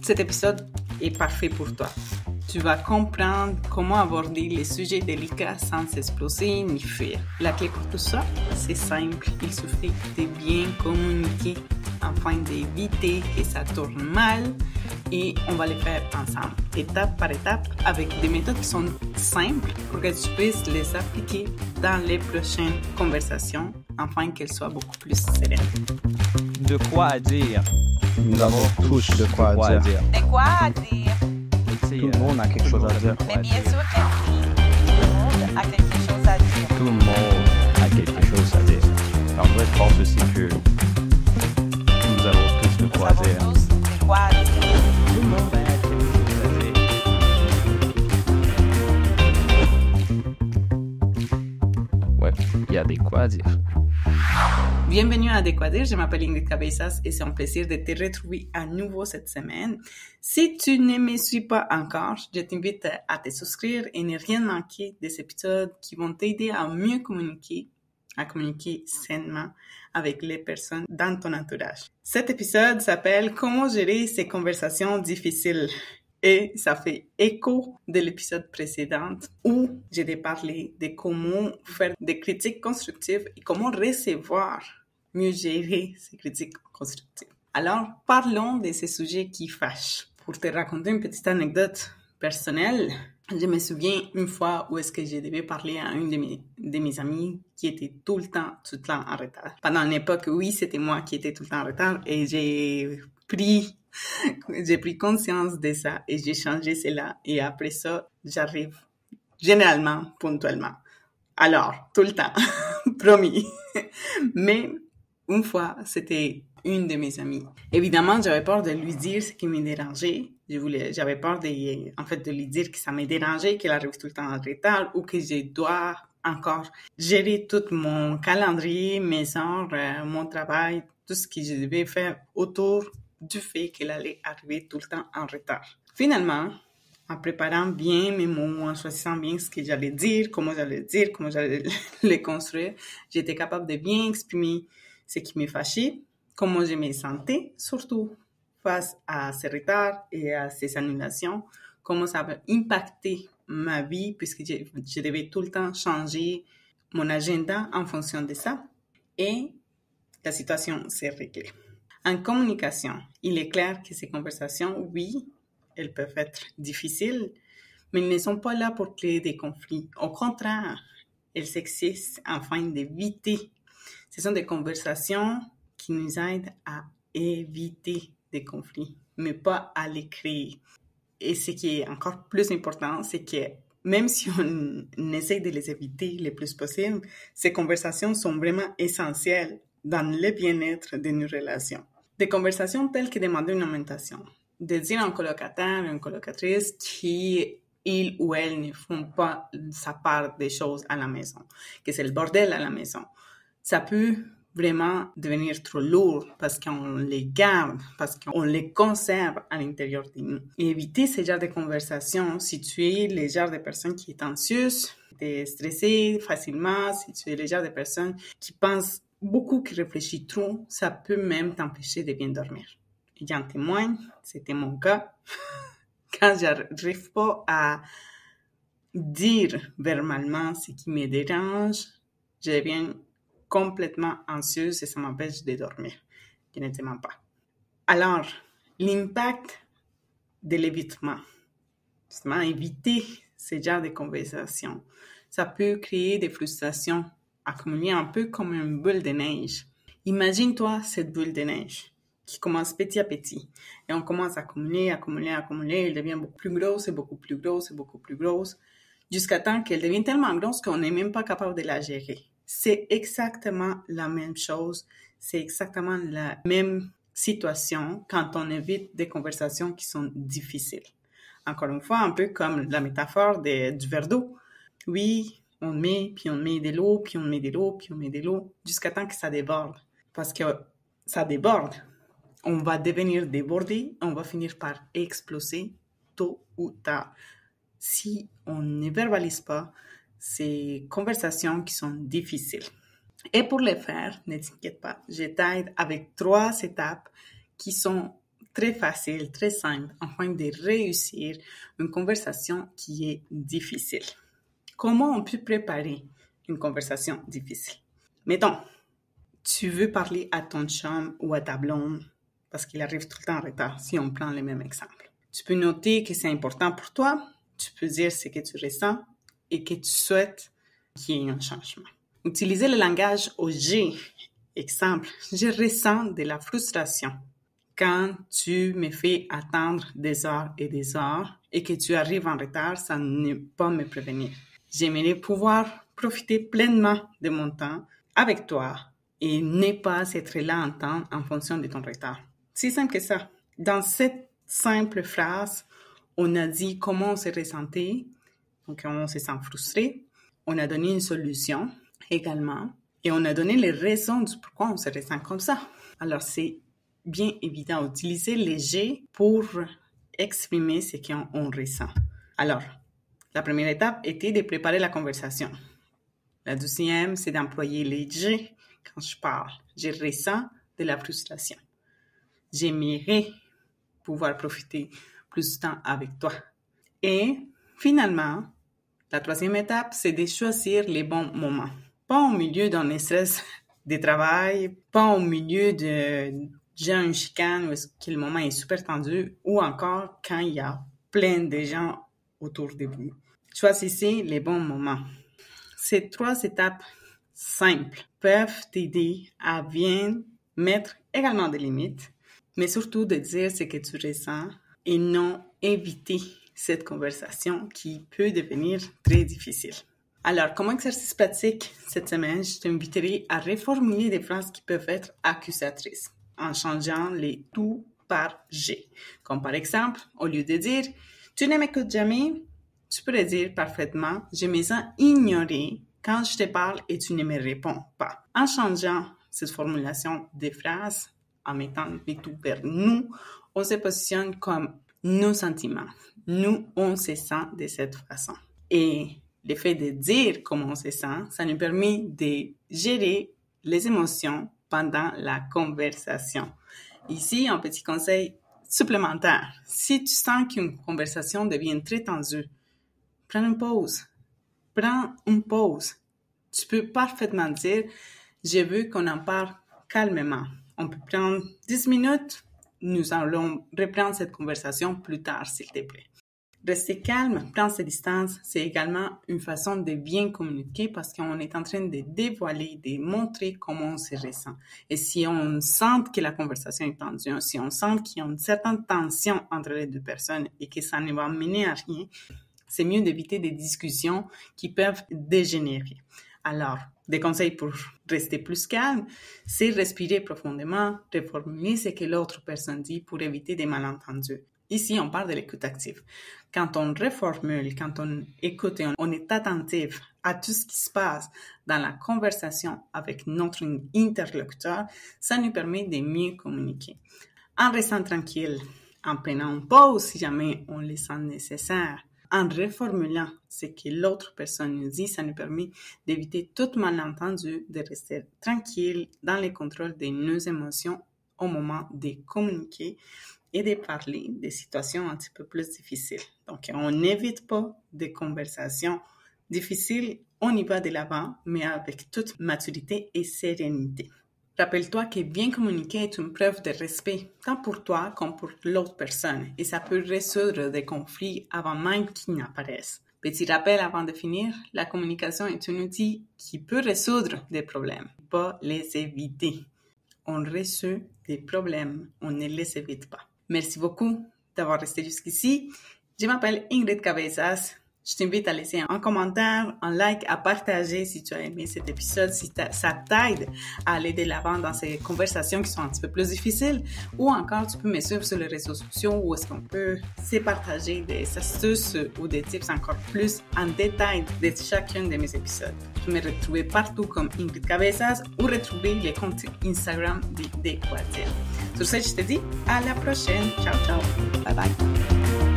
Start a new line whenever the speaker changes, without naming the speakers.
Cet épisode est parfait pour toi. Tu vas comprendre comment aborder les sujets délicats sans s'exploser ni fuir. La clé pour tout ça, c'est simple. Il suffit de bien communiquer afin d'éviter que ça tourne mal et on va le faire ensemble, étape par étape, avec des méthodes qui sont simples pour que tu puisses les appliquer dans les prochaines conversations afin qu'elles soient beaucoup plus sereines.
De quoi dire?
Nous avons tous de quoi dire.
De quoi à dire?
Tout le monde a quelque chose à dire.
Mais bien sûr que oui, tout le monde a quelque chose à dire.
Tout le monde a quelque chose à dire. Alors, je pense aussi que nous avons tous de
Nous
quoi
avons
dire.
tous de quoi à dire.
Tout le monde a quelque chose à dire.
Ouais, il y a des quoi à dire.
Bienvenue à De quoi dire, je m'appelle Ingrid Cabezas et c'est un plaisir de te retrouver à nouveau cette semaine. Si tu ne me suis pas encore, je t'invite à te souscrire et ne rien manquer des épisodes qui vont t'aider à mieux communiquer, à communiquer sainement avec les personnes dans ton entourage. Cet épisode s'appelle « Comment gérer ces conversations difficiles ?» et ça fait écho de l'épisode précédent où j'ai parlé de comment faire des critiques constructives et comment recevoir, mieux gérer ces critiques constructives. Alors, parlons de ces sujets qui fâchent. Pour te raconter une petite anecdote personnelle, je me souviens une fois où est-ce que je devais parler à une de mes amies qui était tout le temps en retard. Pendant une époque, oui, c'était moi qui étais tout le temps en retard et j'ai pris conscience de ça et j'ai changé cela. Et après ça, j'arrive généralement ponctuellement. Alors, tout le temps, promis. Mais une fois, c'était une de mes amies. Évidemment, j'avais peur de lui dire ce qui me dérangeait. J'avais peur de lui dire que ça me dérangeait, qu'elle arrive tout le temps en retard ou que je dois encore gérer tout mon calendrier, mes heures, mon travail, tout ce que je devais faire autour du fait qu'elle allait arriver tout le temps en retard. Finalement, en préparant bien mes mots, en choisissant bien ce que j'allais dire, comment j'allais les construire, j'étais capable de bien exprimer ce qui me fâchait, comment je me sentais, surtout face à ces retards et à ces annulations, comment ça avait impacté ma vie puisque je devais tout le temps changer mon agenda en fonction de ça. Et la situation s'est réglée. En communication, il est clair que ces conversations, oui, elles peuvent être difficiles, mais elles ne sont pas là pour créer des conflits. Au contraire, elles existent afin d'éviter. Ce sont des conversations qui nous aident à éviter des conflits, mais pas à les créer. Et ce qui est encore plus important, c'est que même si on essaie de les éviter le plus possible, ces conversations sont vraiment essentielles dans le bien-être de nos relations. Des conversations telles que demander une augmentation, de dire à un colocataire, une colocatrice qui, il ou elle ne font pas sa part des choses à la maison, que c'est le bordel à la maison. Ça peut vraiment devenir trop lourd parce qu'on les garde, parce qu'on les conserve à l'intérieur de nous. Et éviter ce genre de conversations si tu es le genre de personne qui est anxieuse, qui est stressée facilement, si tu es le genre de personne qui pense beaucoup, qui réfléchit trop, ça peut même t'empêcher de bien dormir. Et j'en témoigne, c'était mon cas. Quand j'arrive pas à dire verbalement ce qui me dérange, je deviens complètement anxieuse et ça m'empêche de dormir. Je ne te mens pas. Alors, l'impact de l'évitement, justement, éviter ce genre de conversation, ça peut créer des frustrations accumulées un peu comme une boule de neige. Imagine-toi cette boule de neige qui commence petit à petit et on commence à accumuler, elle devient beaucoup plus grosse et beaucoup plus grosse et beaucoup plus grosse jusqu'à temps qu'elle devienne tellement grosse qu'on n'est même pas capable de la gérer. C'est exactement la même chose, c'est exactement la même situation quand on évite des conversations qui sont difficiles. Encore une fois, un peu comme la métaphore du verre d'eau. Oui, on met de l'eau, puis on met de l'eau, puis on met de l'eau, jusqu'à temps que ça déborde. Parce que ça déborde, on va devenir débordé, on va finir par exploser tôt ou tard. Si on ne verbalise pas ces conversations qui sont difficiles. Et pour le faire, ne t'inquiète pas, je t'aide avec 3 étapes qui sont très facile, très simple, afin de réussir une conversation qui est difficile. Comment on peut préparer une conversation difficile? Mettons, tu veux parler à ton chum ou à ta blonde parce qu'il arrive tout le temps en retard, si on prend le même exemple. Tu peux noter que c'est important pour toi, tu peux dire ce que tu ressens et que tu souhaites qu'il y ait un changement. Utilisez le langage au « j'ai ». Exemple, je ressens de la frustration quand tu me fais attendre des heures et que tu arrives en retard sans ne pas me prévenir. J'aimerais pouvoir profiter pleinement de mon temps avec toi et ne pas être là en temps en fonction de ton retard. C'est simple que ça. Dans cette simple phrase, on a dit comment on se ressentait, donc on se sent frustré. On a donné une solution également et on a donné les raisons du pourquoi on se ressent comme ça. Alors, c'est bien évident d'utiliser les « j'ai » pour exprimer ce qu'on ressent. Alors, la première étape était de préparer la conversation. La deuxième, c'est d'employer les « j'ai » quand je parle. Je ressens de la frustration. J'aimerais pouvoir profiter plus de temps avec toi. Et finalement, la troisième étape, c'est de choisir les bons moments. Pas au milieu d'un stress de travail, pas au milieu de une chicane où le moment est super tendu, ou encore quand il y a plein de gens autour de vous. Choisissez les bons moments. Ces 3 étapes simples peuvent t'aider à bien mettre également des limites, mais surtout de dire ce que tu ressens et non éviter cette conversation qui peut devenir très difficile. Alors, comme exercice pratique cette semaine, je t'inviterai à reformuler des phrases qui peuvent être accusatrices en changeant les tout par « j'ai ». Comme par exemple, au lieu de dire « tu ne m'écoutes jamais », tu pourrais dire parfaitement « je me sens ignoré quand je te parle et tu ne me réponds pas ». En changeant cette formulation des phrases, en mettant les tout vers nous, on se positionne comme nos sentiments. Nous, on se sent de cette façon. Et le fait de dire comment on se sent, ça nous permet de gérer les émotions pendant la conversation. Ici, un petit conseil supplémentaire. Si tu sens qu'une conversation devient très tendue, prends une pause. Tu peux parfaitement dire « je veux qu'on en parle calmement ». On peut prendre 10 minutes. Nous allons reprendre cette conversation plus tard, s'il te plaît. Rester calme, prendre ses distances, c'est également une façon de bien communiquer parce qu'on est en train de dévoiler, de montrer comment on se ressent. Et si on sent que la conversation est tendue, si on sent qu'il y a une certaine tension entre les deux personnes et que ça ne va mener à rien, c'est mieux d'éviter des discussions qui peuvent dégénérer. Alors, des conseils pour rester plus calme, c'est respirer profondément, reformuler ce que l'autre personne dit pour éviter des malentendus. Ici, on parle de l'écoute active. Quand on reformule, quand on écoute et on est attentif à tout ce qui se passe dans la conversation avec notre interlocuteur, ça nous permet de mieux communiquer. En restant tranquille, en prenant une pause si jamais on le sent nécessaire, en reformulant ce que l'autre personne nous dit, ça nous permet d'éviter tout malentendu, de rester tranquille dans le contrôle de nos émotions au moment de communiquer et de parler des situations un petit peu plus difficiles. Donc, on n'évite pas des conversations difficiles, on y va de l'avant, mais avec toute maturité et sérénité. Rappelle-toi que bien communiquer est une preuve de respect, tant pour toi comme pour l'autre personne, et ça peut résoudre des conflits avant même qu'ils n'apparaissent. Petit rappel avant de finir, la communication est un outil qui peut résoudre des problèmes, pas les éviter. On résout des problèmes, on ne les évite pas. Merci beaucoup d'avoir resté jusqu'ici. Je m'appelle Ingrid Cabezas. Je t'invite à laisser un commentaire, un like, à partager si tu as aimé cet épisode, si ça t'aide à aller de l'avant dans ces conversations qui sont un petit peu plus difficiles. Ou encore, tu peux me suivre sur les réseaux sociaux où est-ce qu'on peut se partager des astuces ou des tips encore plus en détail de chacun de mes épisodes. Tu peux me retrouver partout comme Ingrid Cabezas ou retrouver les comptes Instagram d'Equatir. Sur ce, je te dis à la prochaine. Ciao, ciao.
Bye bye.